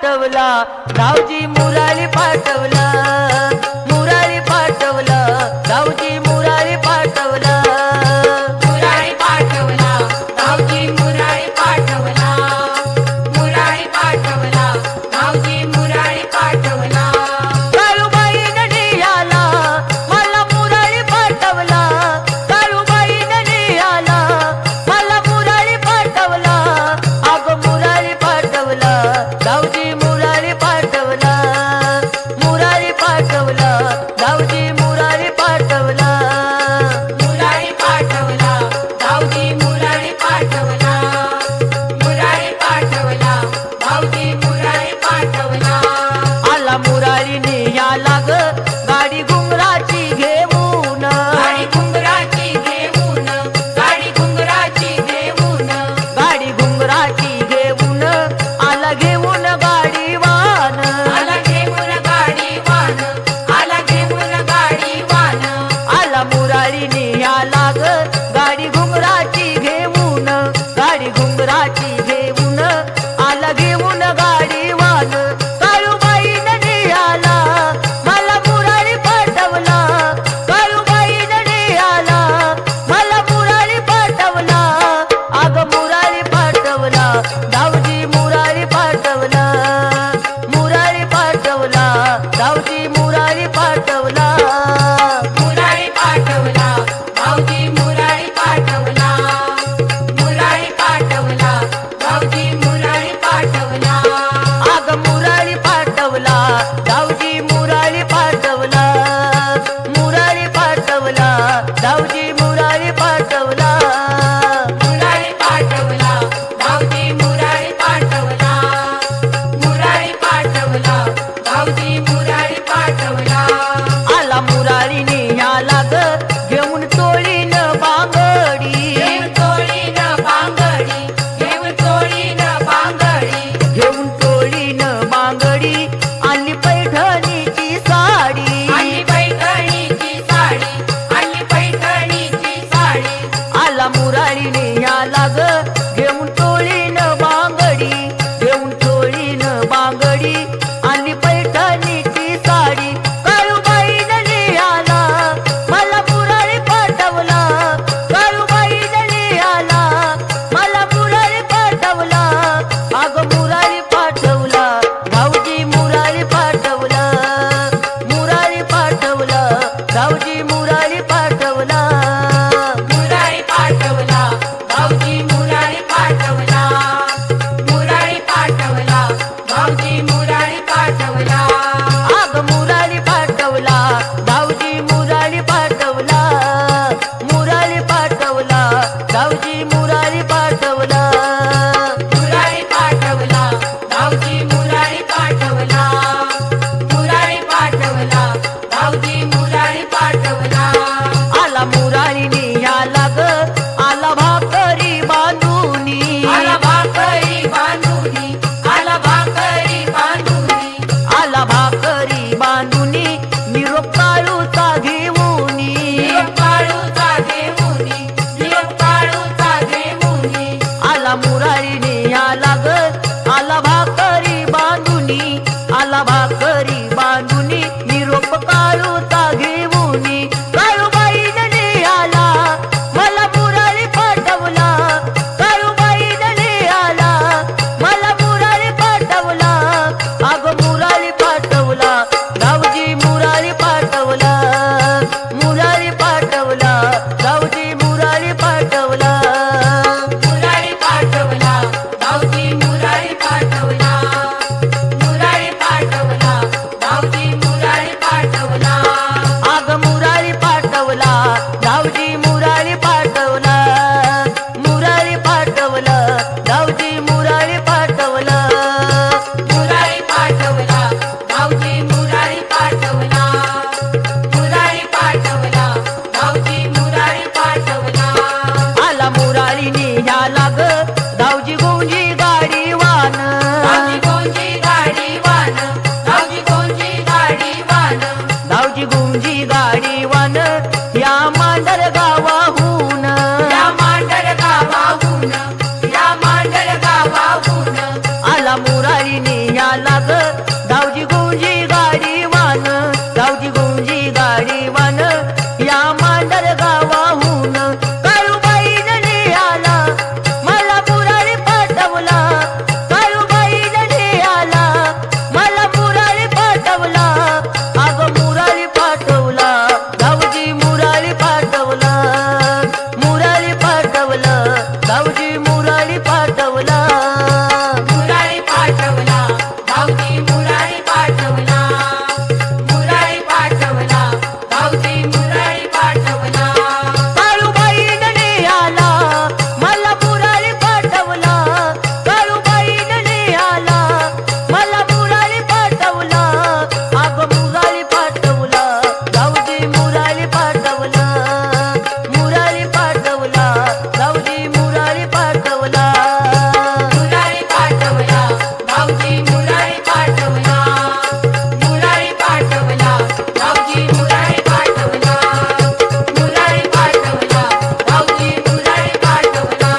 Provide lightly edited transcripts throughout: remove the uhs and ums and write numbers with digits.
पाठवला, धावजी मुरारी पाठवला, मुरारी पाठवला, धावजी मुरारी पाठवला, मुरारी पाठवला, धावजी मुरारी पाठवला, मुरारी पाठवला, धावजी मुरारी पाठवला. काळूबाईनं निघाला, मला मुरारी पाठवला, काळूबाईनं निघाला, मला मुरारी पाठवला, अगं मुरारी पाठवला, धावजी मुरारी पाठवला, मुरारी पाठवला, धावजी मुरारी पाठवला, मुरारी पाठवला, धावजी मुरारी पाठवला, मुरारी पाठवला, धावजी मुरारी पाठवला. आला मुरारी निघाला ग गाडी घुंगराची घेऊन, गाडी घुंगराची घेऊन, गाडी घुंगराची घेऊन, गाडी घुंगराची घेऊन, आला घेऊन गाडी वान, आला निघाला ग धावजी गुंजी गाडी वान धावजी गुंजी गाडी वान या मांडर गावाहून काळूबाईने निघाला मला मुरारी पाठवला काळूबाईने निघाला मला मुरारी पाठवला अग मुरारी पाठवला धावजी मुरारी पाठवला मुरारी पाठवला धावजी मुरारी पाठवला मुरारी पाठवला भाऊजी मुरारी पाठवला मुरारी पाठवला भाऊजी मुरारी पाठवला काळूबाईने निघाला मला मुरारी पाठवला काळूबाईने निघाला मला मुरारी पाठवला अग मुरारी पाठवला धावजी मुरारी पाठवला मुरारी पाठवला धावजी मुरारी पाठवला मुरारी पाठवला भाऊजी मुरारी पाठवला मुरारी पाठवला भाऊजी मुरारी पाठवला मुरारी पाठवला भाऊजी मुरारी पाठवला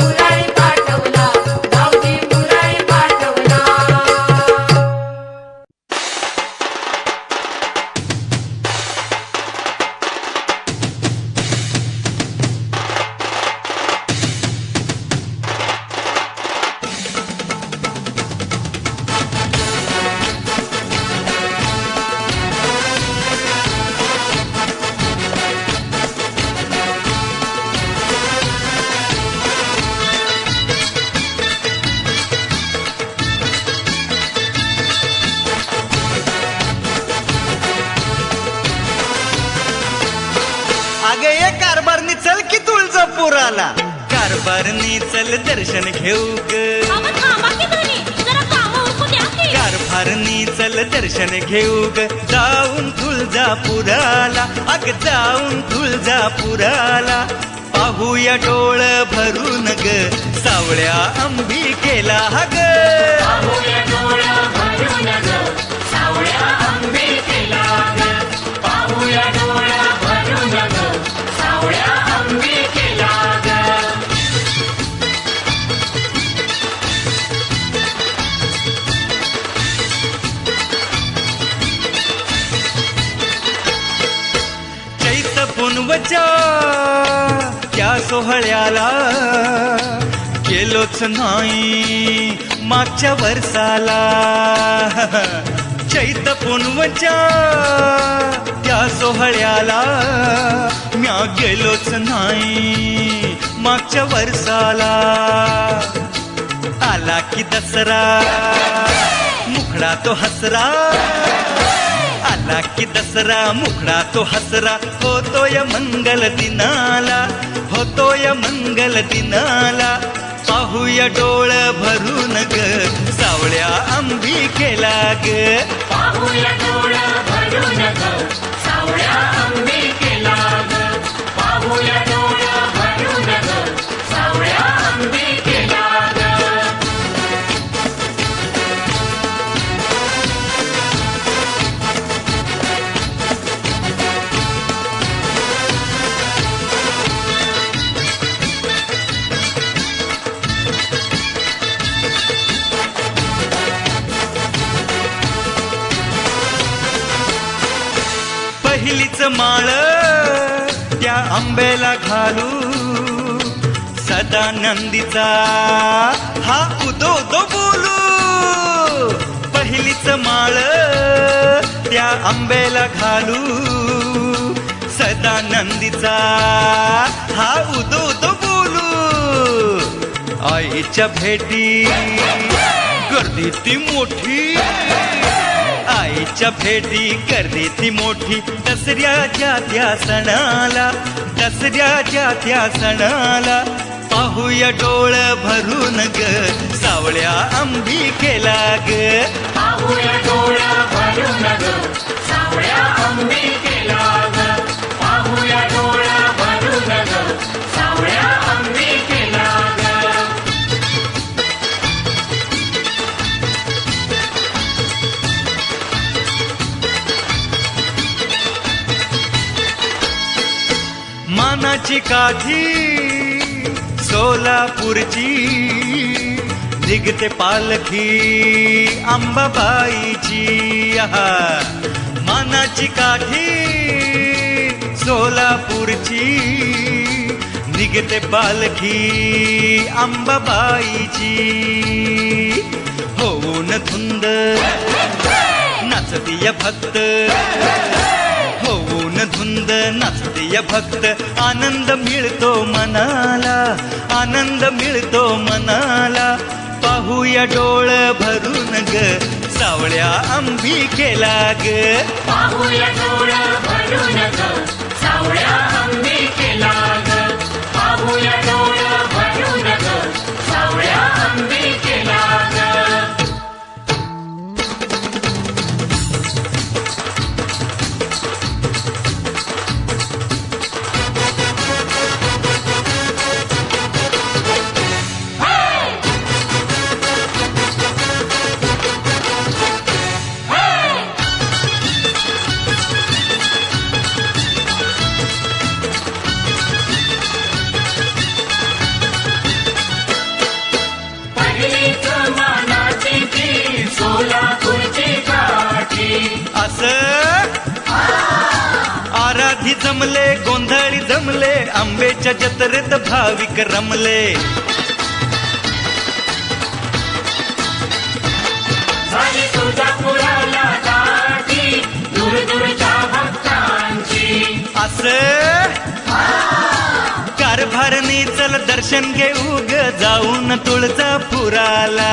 मुरारी पाठवला भाऊजी मुरारी पाठवला अगे ये कारभारनी चल की तुळजापुराला कारभारनी चल दर्शन घेऊ ग कारभारनी चल दर्शन घेऊ ग जाऊन तुळजापुराला अग जाऊन तुळजापुराला पाहूया डोळ भरून ग सावळ्या अंबिकेला ग पाहूया डोळा भरून ग सावळ्या अंबिकेला ग पाहूया डोळा भरून ग सावळ्या अंबिकेला ग चैत पुनवच्या त्या सोहळ्याला गेलोच नाही मागच्या वर्षाला चैत पुनवच्या त्या सोहळ्याला म्या गेलोच नाही मागच्या वर्षाला आला की दसरा मुखडा तो हसरा आला की दसरा मुखडा तो हसरा होतोय मंगल दिनाला होतोय मंगल दिनाला पाहूया डोळ भरून ग सावळ्या अंबिकेला ग पाहूया डोळा भरून ग सावळ्या अंबिकेला ग पाहूया डोळा भरून ग सावळ्या अंबिकेला ग पहिलीच माळ त्या आंब्याला घालू सदानंदीचा हा उदो उदो बोलू पहिलीच माळ त्या आंब्याला घालू सदानंदीचा हा उदो उदो बोलू आईच्या भेटी गर्दी ती मोठी आईच्या भेटी गर्दी ती मोठी दसऱ्याच्या त्या सणाला दसऱ्याच्या त्या सणाला पाहूया डोळ भरून ग सावळ्या अंबिकेला ग पाहूया डोळा भरून ग सावळ्या अंबिकेला ग पाहूया डोळा भरून ग सावळ्या अंबिकेला ग मानाची काठी सोलापूरची निघते पालखी अंबाबाईची आहा मानाची काठी सोलापूरची निघते पालखी अंबाबाईची होऊन धुंद नाचतीय भक्त होऊन धुंद नाचतीय भक्त आनंद मिळतो मनाला आनंद मिळतो मनाला पाहूया डोळ भरून ग सावळ्या अंबिकेला ग पाहूया डोळा भरून ग सावळ्या अंबिकेला ग पाहूया डोळा भरून ग सावळ्या अंबिकेला ग पहिलीच मानाची ती सोलापूरची काठी असं आराधी जमले गोंधळी जमले आंब्याच्या जत्रेत भाविक रमले झाली तुळजापुराला दाटी दूरदूरच्या भक्तांची असं कारभारनी चल दर्शन घेऊ ग जाऊन तुळजापुराला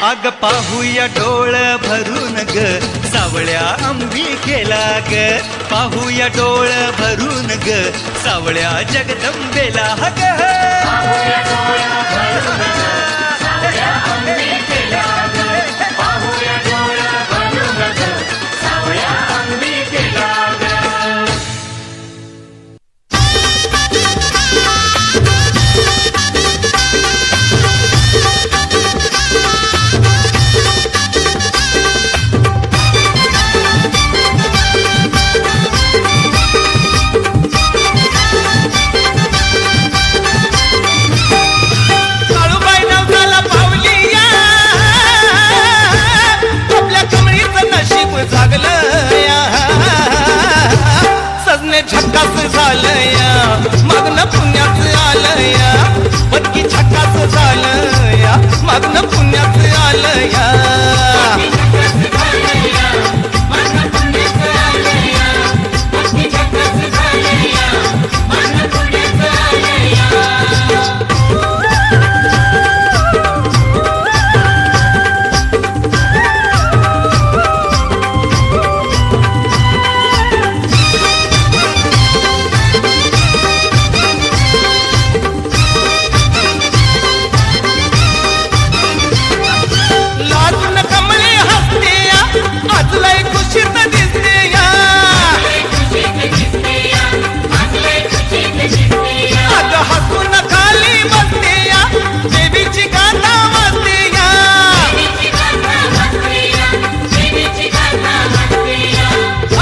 अग पाहूया डोळ भरून ग सावळ्या अंबिकेला ग पाहूया डोळ भरून ग सावळ्या जगदंबेला ग पाहूया डोळा भरून ग सावळ्या अंबिकेला ग पाहूया डोळा भरून ग सावळ्या अंबिकेला ग काळूबाई नवसाला पावली या आपल्या कमळीचं नशीब जागलं या सजने झक्कास झालं या मागणं पुण्याचं आलं या पत्की झक्कास झालं या मागणं पुण्याचं आलं या लाजून कमळी हसते या आज लय खुशीत दिसते या अग हसून खाली बसते या देवीची गाथा वाजते या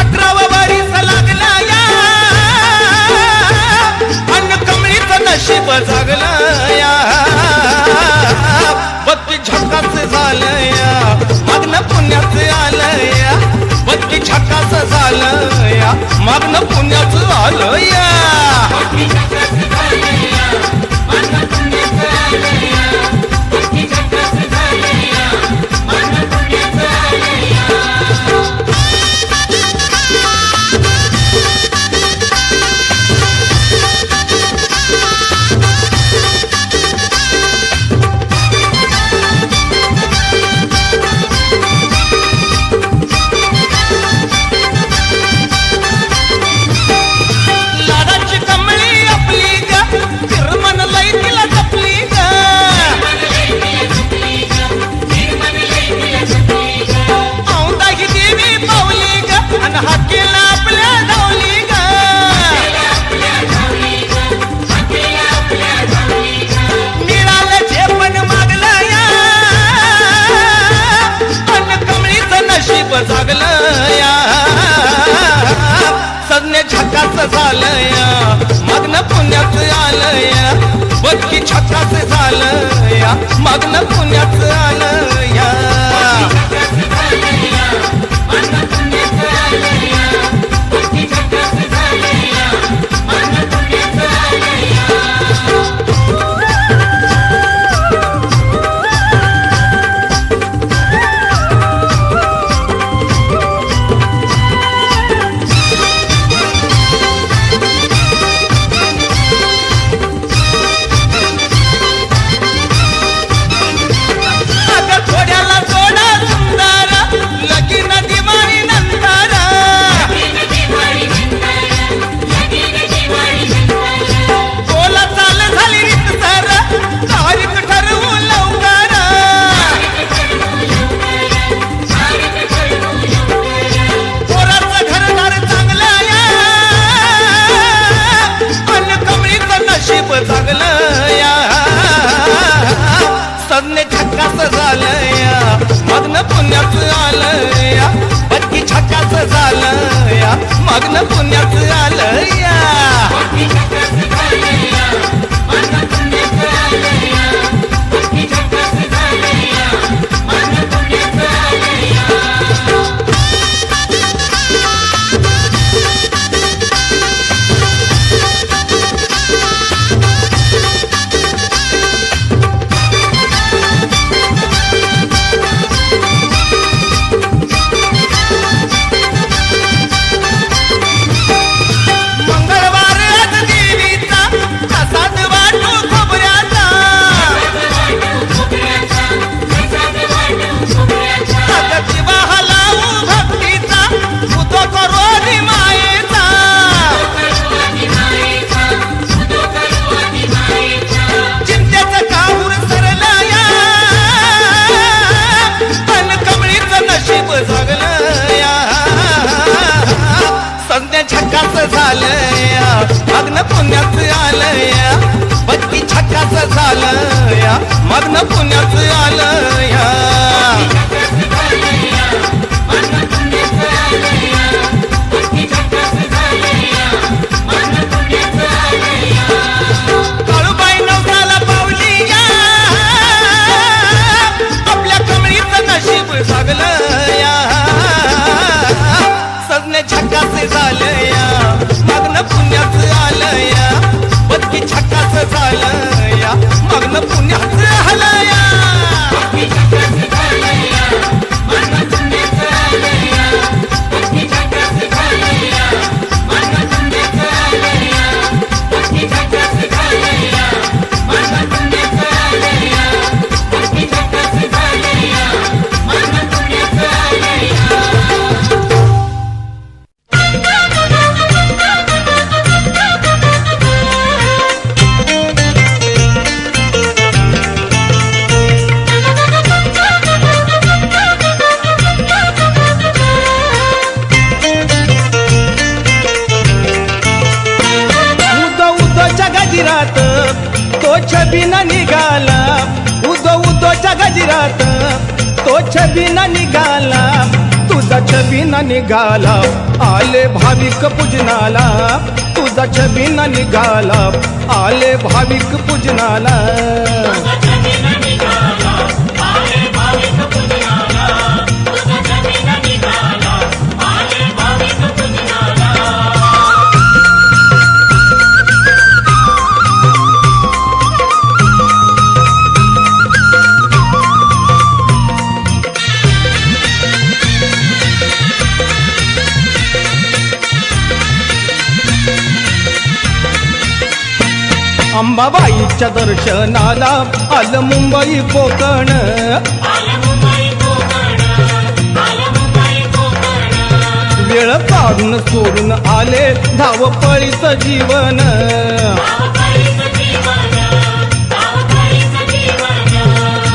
18वा वरीस लागला या अन कमळीचं नशीब जागलं या बत्ती झक्कास झालं या मागणं पुण्याचं आलं या बत्ती झक्कास झालं या मागणं पुण्याचं आलं या लाडाची कमळी आपली ग फिरमन लई तिला जपली ग औंदा ही देवी पावली ग अन हाकेला आपल्या धावली ग मिळालं जे पण मागलं या अन कमळीचं नशीब जागलं या सजने झक्कास झालं या मागणं पुण्याचं आलं या बदकी झक्कास झालं झालं या मागणं पुण्याचं आलं या मागणं पुण्याचं आलं या मागणं पुण्याचं आलं या बत्ती छक्काचं झालं या मागणं पुण्याचं आलं या काळूबाई नवसाला पावली या आपल्या कमळीचं नशीब जागलं या सजने छक्काचं झालं या मागणं पुण्याचं आलं या बत्ती छक्काचं झालं या मागणं पुण्याचं आलं या तो छबीना निघाला उदो उदोच्या गजरात तो छबीना निघाला तुझा छबीना निघाला आले भाविक पूजनाला तुझा छबीना निघाला आले भाविक पूजनाला अंबाबाईच्या दर्शनाला आलं मुंबई कोकण वेळ काढून सोडून आले धावपळीचं जीवन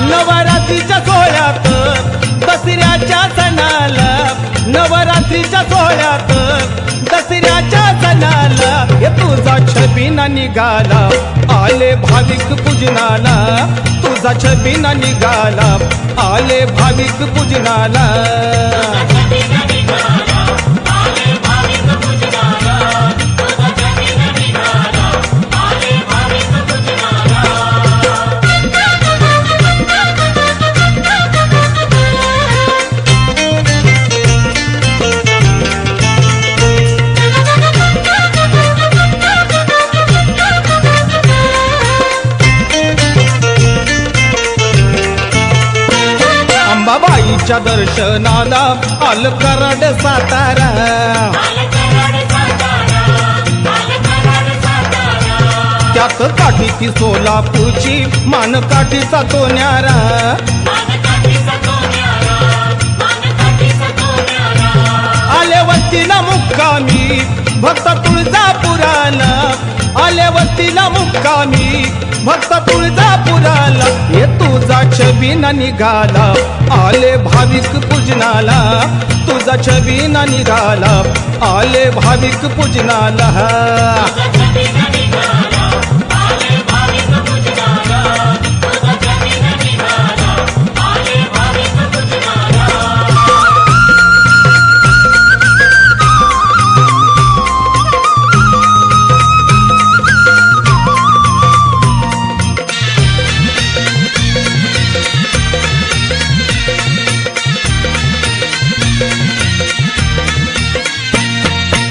नवरात्रीच्या सोहळ्यात दसऱ्याच्या सणाला नवरात्रीच्या सोहळ्यात दसऱ्याच्या सणाला हे तुझा छबीना निघाला आले भाविक पूजनाला तुझा छबीना निघाला आले भाविक पूजनाला अंबाबाईच्या दर्शनाला आलं कराड सातारा. त्यात काठीची सोलापूरची मान काठीचा तो न्यारा. आले वस्तीला मुक्कामी भक्त तुळजापुराला. आले वस्तीला मुक्कामी भक्त तुळजापुराला. हे तुझा छबिना निघाला आले भाविक पूजनाला. तुझा छबिना निघाला आले भाविक पूजनाला.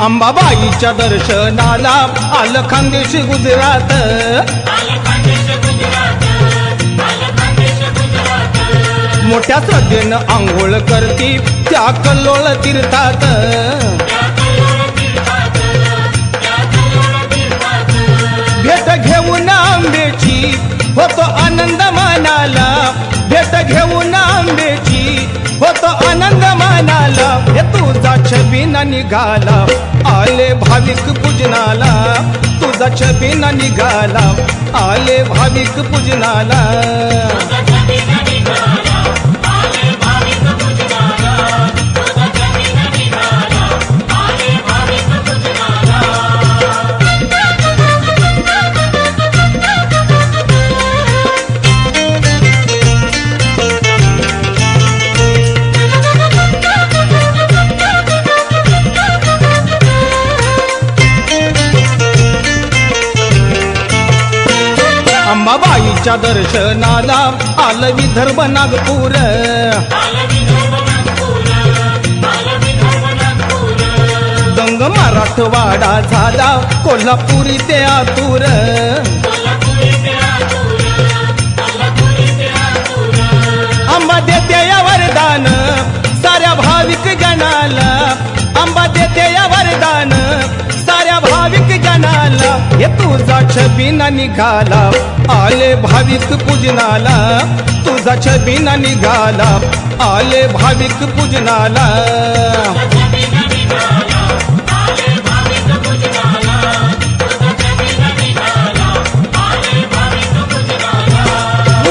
अंबाबाईच्या दर्शनाला आलं खानदेश गुजरात. मोठ्या श्रद्धेनं आंघोळ करती त्या कल्लोळ तीर्थात. भेट घेऊन आंबेची होतो आनंद मनाला. भेट घेऊन आंबेची होतो आनंद मनाला. हे तुझा छबिना निघाला आले भाविक पूजनाला. तुझा छबिना निघाला आले भाविक पूजनाला. अंबाबाईच्या दर्शनाला आलं विदर्भ नागपूर. दंग मराठवाडा झाला कोल्हापुरी ते आतूर. अंबा देते या वरदान साऱ्या भाविक जनाला. अंबा देते या वरदान साऱ्या भाविक जनाला. हे तुझा छबिना निघाला आले भाविक पूजनाला. तुझा छबिना निघाला आले भाविक पूजनाला.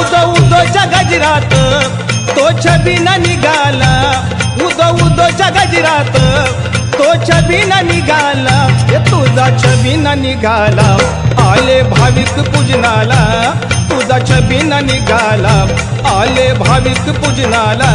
उदो उदोच्या गजरात तो छबिना निघाला. उदो उदोच्या गजरात तो छबिना निघाला. हे तुझा छबिना निघाला आले भाविक पूजनाला. तुझा छबिना निघाला आले भाविक पूजनाला.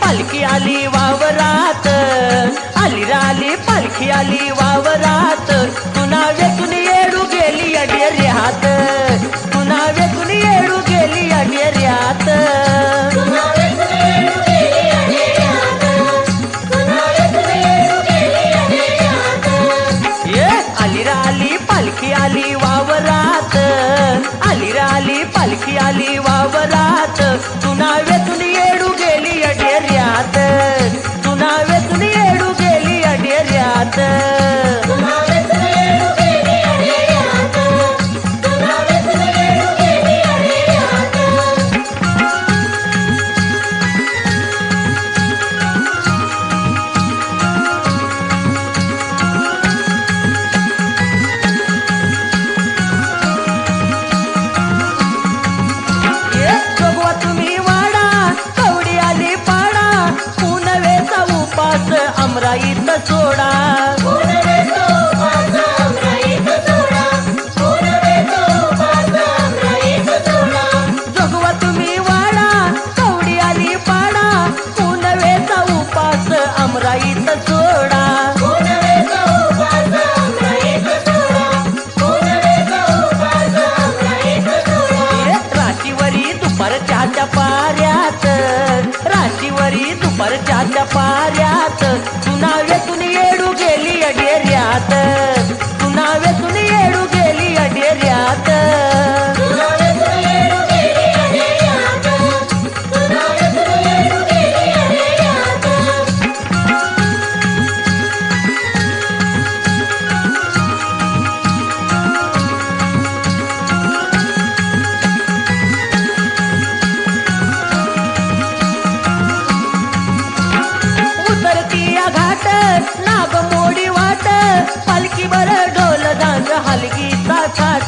पालखी आली वावरात. आली राली पालखी आली वावरात. तू नावेतून येडू गेली अडेऱ्यात. तू नावेतून येडू गेली अडेऱ्यात. आली राली पालखी आली वावरात. आली राली पालखी आली वावरात. तू नावेतून येडू गेली अडेऱ्यात. तू नावेतून येडू गेली अडेऱ्यात.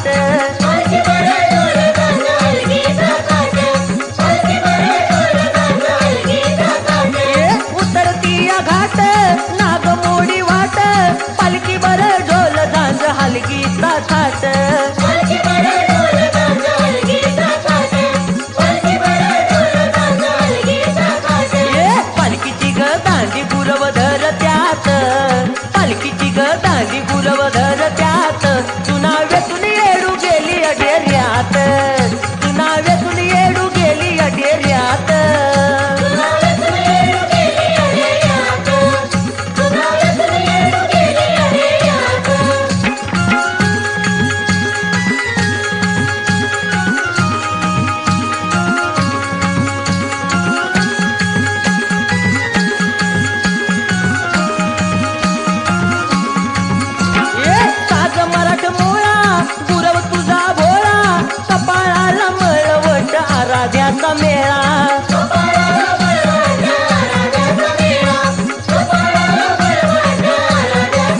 थाट उतरती या घाट नागमोडी वाट पालखी बर ढोल झांज हलगीचा थाट पालखीची ग दांडी गुरव धर त्यात पालखीची ग दांडी गुरव धर त्यात तुना वेतून येडू गेली अडेऱ्यात तुना वेतून येडू गेली अडेऱ्यात साज मराठ मोळा गुरव तुझा भोळा कपाळाला मळवट आराध्याचा मेळा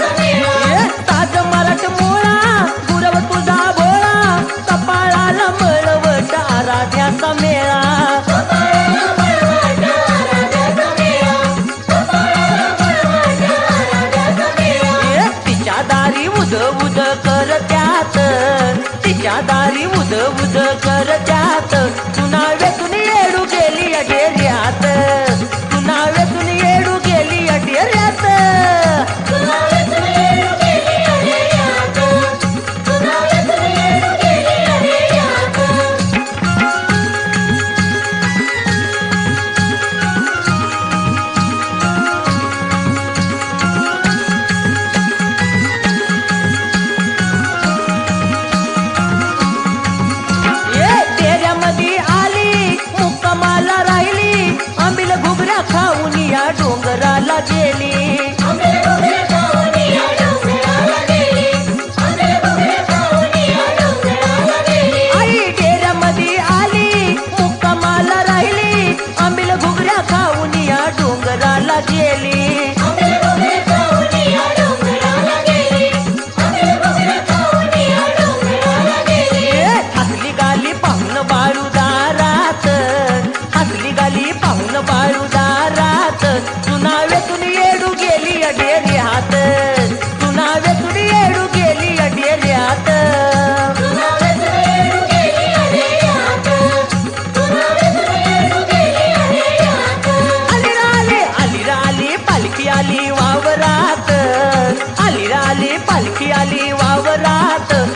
साज मराठ मोळा गुरव तुझा भोळा कपाळाला मळवट आराध्याचा मेळा तिच्या दारी उद उद कर त्यात तिच्या दारी उद उद कर त्यात तुना वेतून येडू गेली अडेऱ्यात तुना वेतून येडू गेली अडेऱ्यात तेऱ्यामध्ये आली मुक्कामाला राहिली आंबील घुगऱ्या खाऊन या डोंगराला गेली